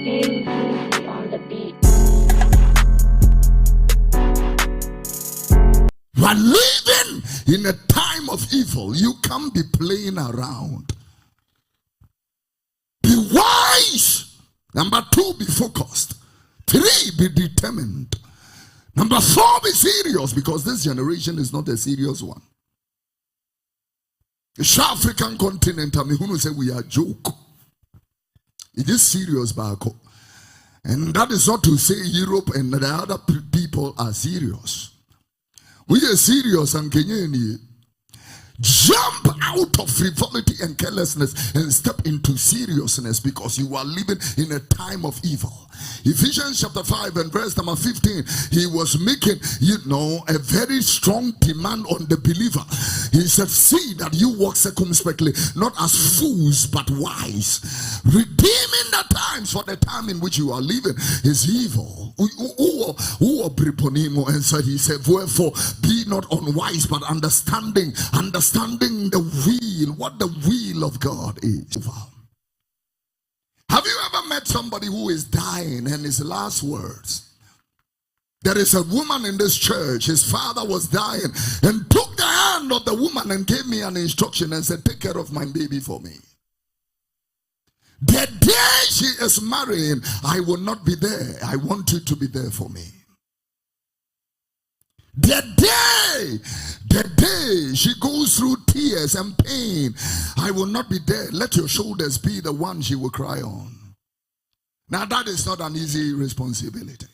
On the beat. You are living in a time of evil. You can't be playing around. Be wise. Number 2, be focused. 3, be determined. Number 4, be serious, because this generation is not a serious one. The South African continent, I mean, who say we are joke. It is serious, Bako. And that is not to say Europe and the other people are serious. We are serious, and Kenyani. Jump out of frivolity and carelessness and step into seriousness, because you are living in a time of evil. Ephesians chapter 5 and verse number 15, he was making, a very strong demand on the believer. He said, see that you walk circumspectly, not as fools but wise, redeeming the times, for the time in which you are living is evil. And so he said, wherefore be not unwise, but understanding the will, what the will of God is. Have you ever met somebody who is dying and his last words? There is a woman in this church, his father was dying, and took the hand of the woman and gave me an instruction and said, take care of my baby for me. The day she is marrying, I will not be there. I want you to be there for me. The day she goes through tears and pain, I will not be there. Let your shoulders be the one she will cry on. Now that is not an easy responsibility.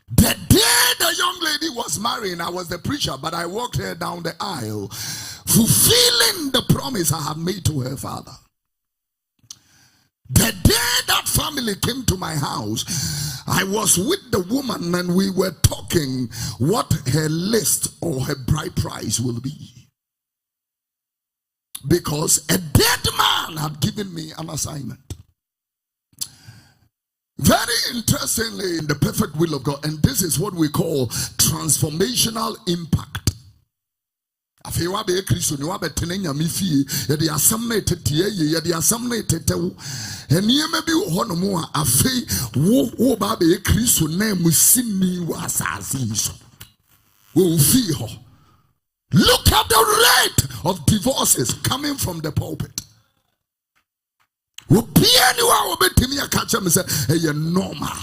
The day the young lady was marrying, I was the preacher, but I walked her down the aisle, fulfilling the promise I had made to her father. The day that family came to my house, I was with the woman and we were talking what her list or her bride price will be. Because a dead man had given me an assignment. Very interestingly, in the perfect will of God, and this is what we call transformational impact. Afi wa be Kristo ni wa betene nyame fie ye de asam na etete ye de asam na etetew eniema bi wo no mo a afi wo ba be Kristo na musini wa asase so wo fi ho. Look at the rate of divorces coming from the pulpit. Wo bia ni wa obetimi akacha me say e normal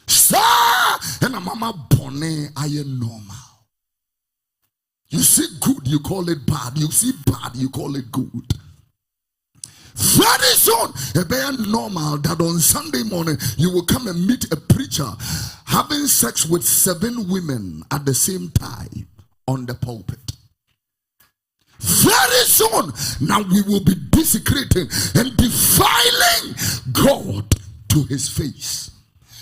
sa na mama bone aye normal. You see good, you call it bad. You see bad, you call it good. Very soon, it be normal that on Sunday morning you will come and meet a preacher having sex with 7 women at the same time on the pulpit. Very soon, now we will be desecrating and defiling God to his face.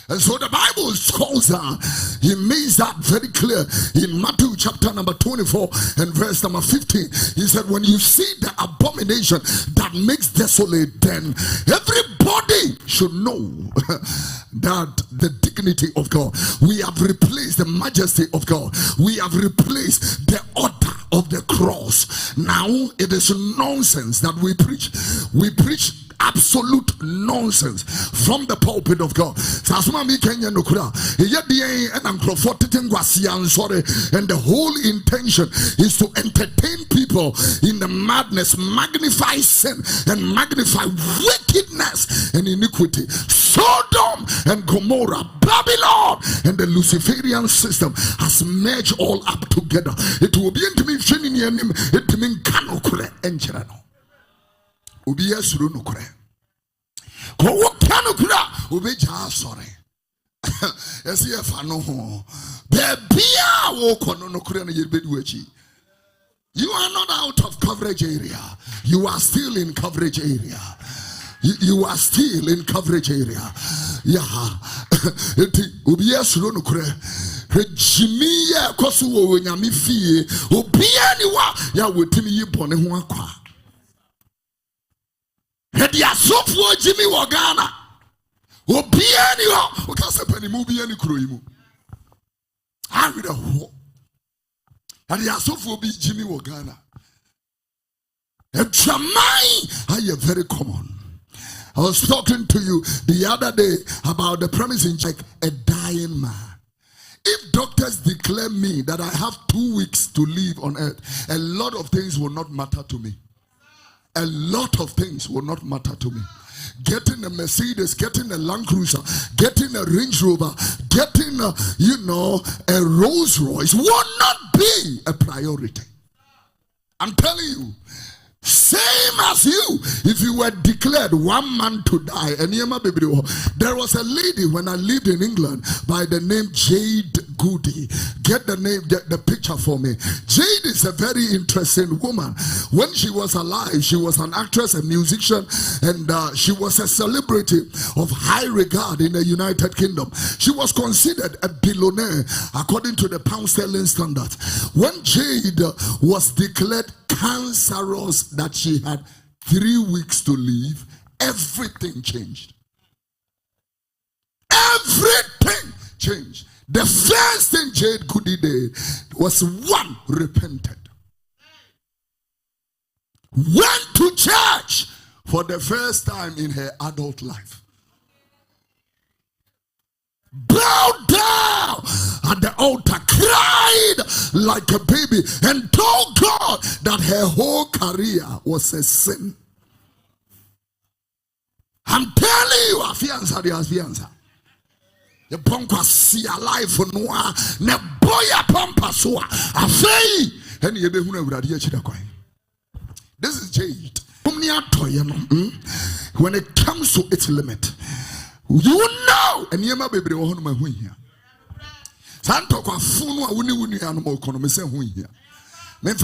And so the Bible calls that, he makes that very clear in Matthew chapter number 24 and verse number 15. He said, when you see the abomination that makes desolate, then everybody should know that the dignity of God, we have replaced the majesty of God, we have replaced the order of the cross. Now it is nonsense that we preach. We preach absolute nonsense from the pulpit of God. And the whole intention is to entertain people in the madness, magnify sin and magnify wickedness and iniquity. Sodom and Gomorrah, Babylon and the Luciferian system has merged all up together. It will be Ubiya suru nukure. Kowo kanukura ubeja sorry. Esi efano ho. Bebia wo kono nukure na yerbedu echi. You are not out of coverage area. You are still in coverage area. You are still in coverage area. Yeah. Ubiya suru nukure. Regimiya kosu wo nyame fie. Ubiya niwa ya wetimi yibone ho akwa. Hedi asofo Jimmy Wagana. Obiani ho. Okase pani mu biani kuro yi mu. Ari da ho. Hedi asofo bi Jimmy Wagana. Etramai are very common. I was talking to you the other day about the premise in like a dying man. If doctors declare me that I have 2 weeks to live on earth, a lot of things will not matter to me. A lot of things will not matter to me. Getting a Mercedes, getting a Land Cruiser, getting a Range Rover, getting a Rolls Royce will not be a priority. I'm telling you. Same as you, if you were declared one man to die, and there was a lady when I lived in England by the name Jade Goody. Get the name, the picture for me. Jade is a very interesting woman. When she was alive, she was an actress, a musician, and she was a celebrity of high regard in the United Kingdom. She was considered a billionaire according to the pound sterling standard. When Jade was declared cancerous, that she had 3 weeks to live, everything changed. Everything changed. The first thing Jade Goody did was one, repented. Went to church for the first time in her adult life. Bowed down at the altar, cried like a baby, and told God that her whole career was a sin. I'm telling you, afianza. The ponka see alive for noa, ne boya pampa soa, afei, and ye be huna. This is Jade. When it comes to its limit, you know, and Yema baby, on my wing here. Santo Quafunu, Winnie animal economy, say wing here. If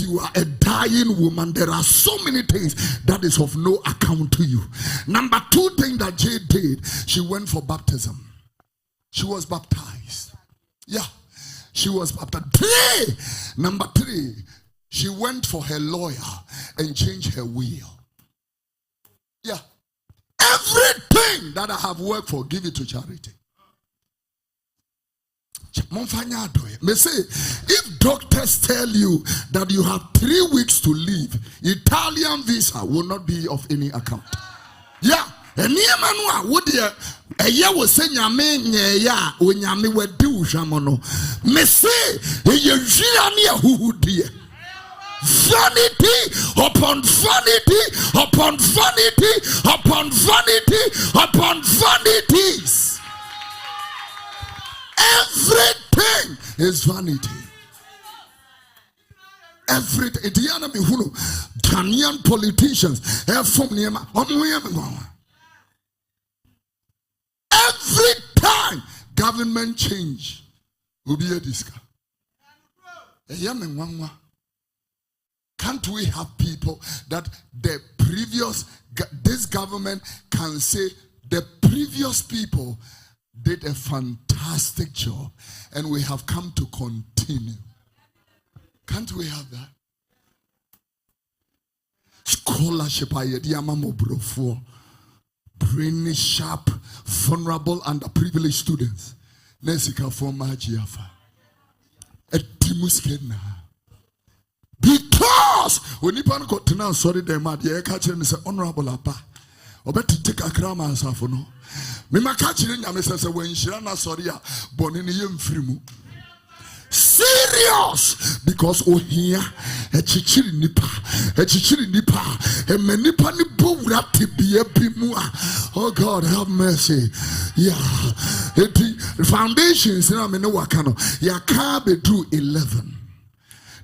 you are a dying woman, there are so many things that is of no account to you. Number 2 thing that Jade did, she went for baptism. She was baptized. Yeah, she was baptized. Number 3, she went for her lawyer and changed her will. Yeah. Everything that I have worked for, give it to charity. May say, if doctors tell you that you have 3 weeks to live, Italian visa will not be of any account. Yeah. And would a year was saying, ya when Yami were do Shamono. May say, who dear. Vanity upon vanity upon vanity upon vanity upon vanities. Everything is vanity. Everything. Ghanaian politicians every time government change will be a discount. Can't we have people that this government can say the previous people did a fantastic job and we have come to continue? Can't we have that? Scholarship, brainy, sharp, vulnerable, and underprivileged students. Nesika for Majiafa. A Timuskena. Because when you got to now, sorry, they might be catching and say, Honorable Apa, or better take a crama and safono. Mima catching and says, when Shirana Soria, born in a young frimu. Serious, because oh here a chichiri nipa, a manipa nipo rapti be a bimua. Oh God, have mercy. Yeah, the foundations, I mean, no wakano. Ya can't be do 11.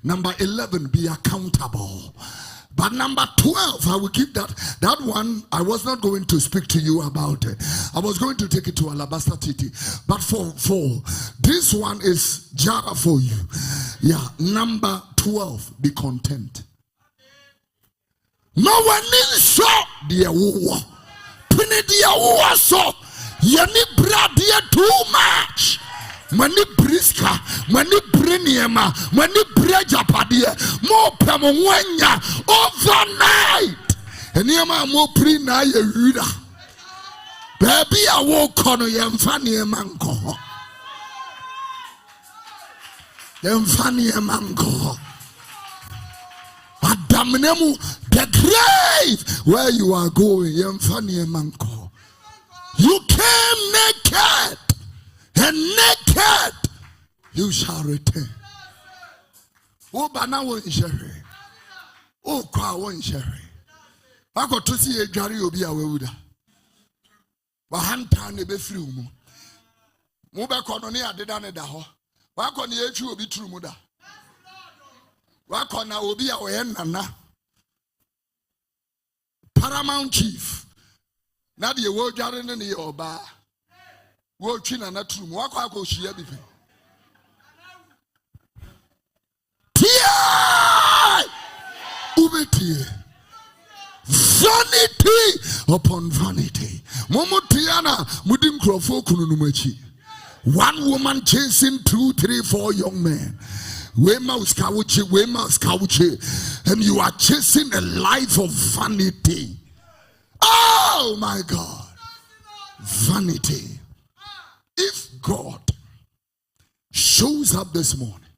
Number 11, be accountable. But number 12, I will keep that one. I was not going to speak to you about it. I was going to take it to Alabaster Titi. But for this one is Jara for you. Yeah, number 12, be content. No one is so dear war. Penny dear war so. Yani bradia too much. Mani briska, mani breniema, mani breja padia, mo pamwanya overnight. Eniema mo pri na ye wira. Baby I woke on yemfani manko. Yemfani manko. the grave where you are going. You came naked, and naked you shall return. Oh, bana won shere. Oh, kwa won shere. Wako to see a jari obi awewuda. Wahanta ne be free mu. Mu be kono ne adeda ne da ho. Wako ne echu obi turu mu da. Wako na obi a oye nana. Paramount chief. Na de wo jare ne ne oba. Wo twi na turu mu. Wako akohia bi pe. Vanity upon vanity. One woman chasing 2, 3, 4 young men. And you are chasing a life of vanity. Oh my God. Vanity. If God shows up this morning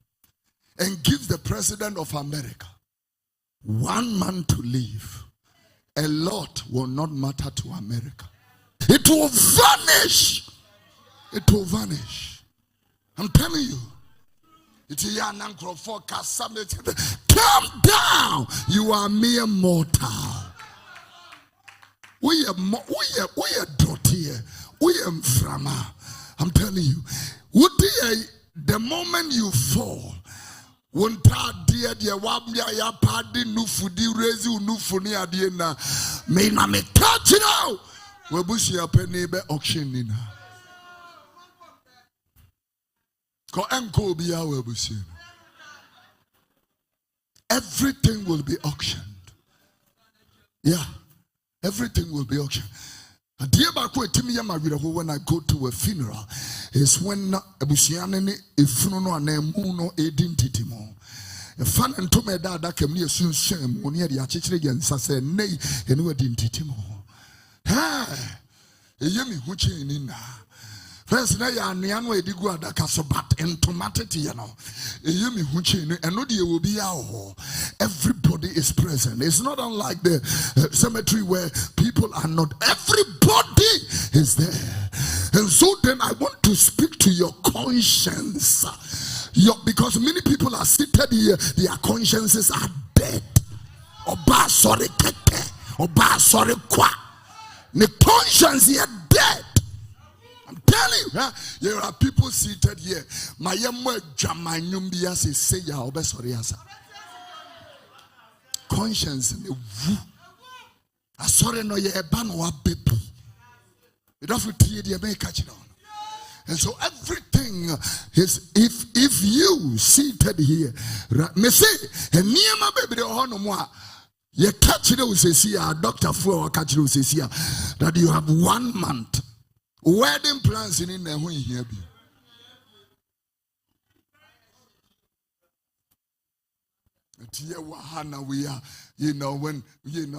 and gives the president of America 1 month to live, a lot will not matter to America. It will vanish. It will vanish. I'm telling you. Come down. You are mere mortal. We are dirty. We are frama. I'm telling you. The moment you fall, won't dear wabia ya party nufudi rezi unufuni adiena may na me catch it out webushi ya penny be auction nina ko enko biya webushi. Everything will be auctioned. Yeah, everything will be auctioned. When I go to a funeral is when ebusiane efuno anemu no identity mo. E fan ento me da kemni esunsun mo ne de akekere yensa se nei enu identity mo. Ha! Eyemi hu cheni na. First na ya ania no edigu adaka so but entomatic ye no. Eyemi hu cheni eno de will be ho. Everybody is present. It's not unlike the cemetery where people are not. Everybody is there. And so then I want to speak to your conscience. Because many people are seated here, their consciences are dead. Oba sorry keke. Oba sorry kwa. The conscience is dead. I'm telling you, there are people seated here. My jamanyumbia say ya obe sorry asa. Conscience ne vu. Asore no ye eba no abebu. You don't have to catch it on. And so everything is, if you seated here, me say, and near my baby the honor you catch it see Dr. Flo catch it see that you have 1 month wedding plans in there when you hear me. We are, when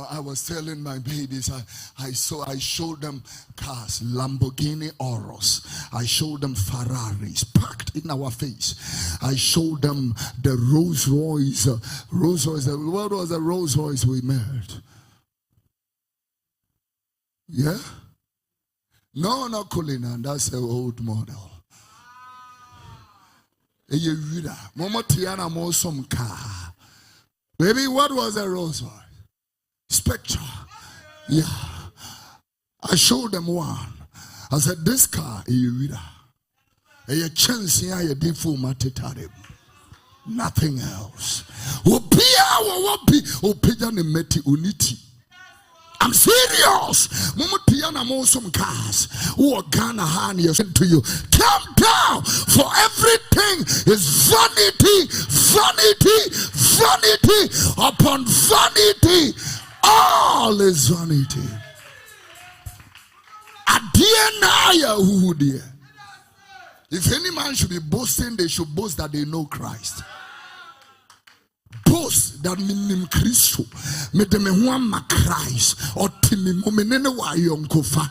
I was telling my babies, I showed them cars, Lamborghini Oros. I showed them Ferraris packed in our face. I showed them the Rolls Royce. What was the Rolls Royce we made? Yeah? No, not Colina. That's the old model. Mama Tiana more some car. Baby, what was a Rolls Royce? Spectra. Yeah. I showed them one. I said, this car is a chance here, you did for nothing else. I'm serious. Mama Tiana more some cars. Who are Ghana hand to you. Come down, for everything is vanity, vanity, vanity upon vanity. All is vanity. If any man should be boasting, they should boast that they know Christ. Boast that minim Christo, me de me huama Christ, or Timmy Momenene wa yonkofa.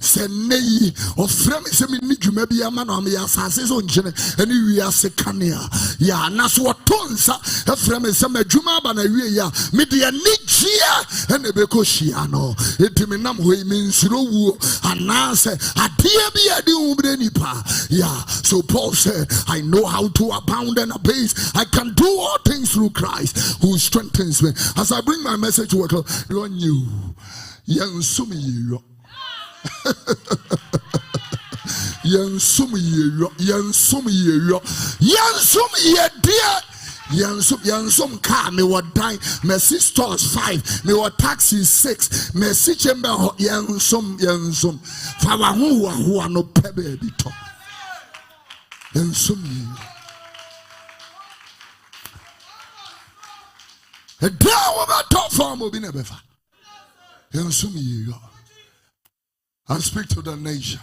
Se nei, or frame se me need you maybe a man or me assassins on Jenny, and you are secania. Ya, nas what tonsa, a frame se me juma bana ya, me de nigia, and a becoshiano. It me nam way means no, and now say, a dear be a do pa. Yeah, so Paul said, I know how to abound and abase. I can do all things through Christ who strengthens me. As I bring my message to work, you are new. Yansumi. Yansum car me what dine, Messi stores 5, me what taxi 6, Messi chamber yansum. Fawa who are no pebe bito. Yansum. A down of a top farm will be never. Yansum. I speak to the nation.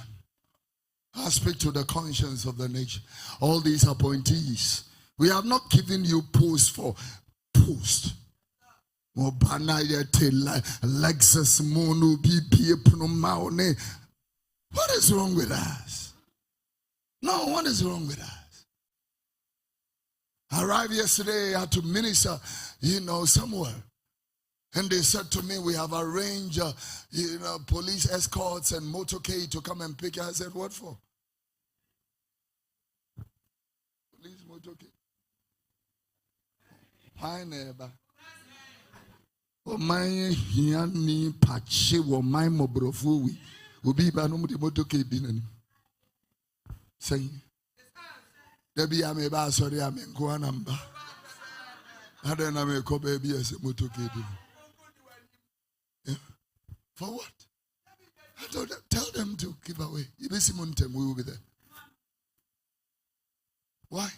I speak to the conscience of the nation. All these appointees. We have not given you post for post. Lexus Mono BPA. What is wrong with us? No, what is wrong with us? I arrived yesterday. I had to minister, somewhere. And they said to me, we have arranged, police escorts and motorcade to come and pick you. I said, what for? Police motorcade. Hi, neighbor. Oh, my, Hiani Pache, or my Mobrofu, will be Banum the motorcade dinner. Saying, there be a meba, sorry, I'm in Kuanamba. I don't know, a baby as a motorcade. For what? I told them, tell them to give away. If it's Montem, we will be there. Why?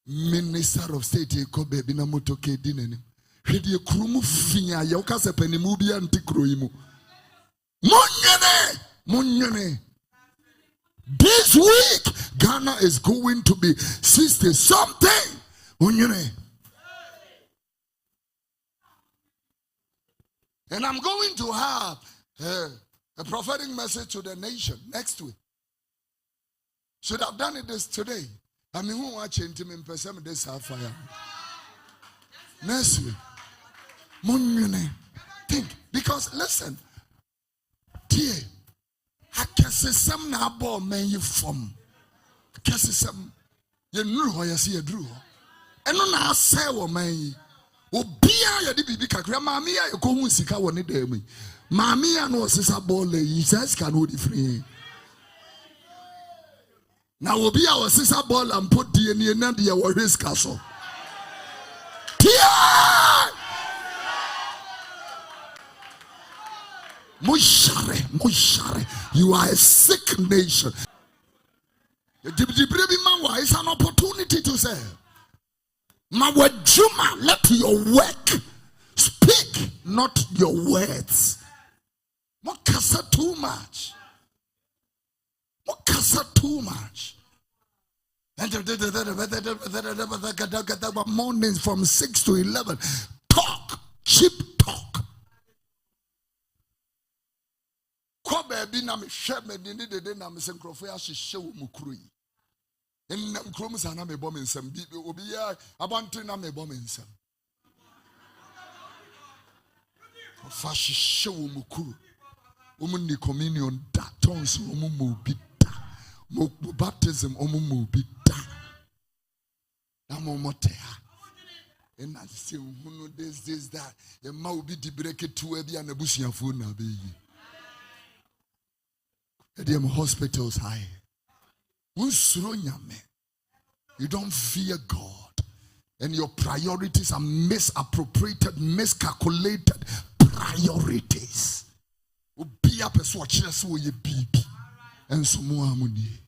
Minister of State Kobe Binamoto Kedinen. Hedi Krumu Finya Yokasa Penimubi Antikroimu. Munyane. This week, Ghana is going to be 60 something. Munyane. And I'm going to have a prophetic message to the nation next week. Should have done it this today. I mean, who watch him in person this fire? Next week. Think. Because listen. Dear, I can say some now ball man you from. I can say some. You know how you see a drew. And no now say what man. Obia ya di bibi kakra mami ya ko hu sika woni da mu mami ya no sisa ball yi says can hold free na obia o sisa ball and put the ni na de ya risk aso Mushare, you are a sick nation. It's an opportunity to say Mawajuma, let your work speak, not your words. Mokasa too much. And mornings from 6 to 11. Talk, cheap talk. Kobe na me sheme ni de na me senkrofo ya hihye wo mukuru yi. Ennam krom sana me bom nsam bi obi ya abantre na me bom nsam. Fa hihye wo mukuru. Ni communion da tongues mo bi da. Mo baptism mo bi da. Na mo motea. And I say who this that. E ma obi di breke tu e bia na busuafo na be yi. Them hospitals high. You don't fear God, and your priorities are misappropriated, miscalculated priorities. Be up as what you baby and some more money.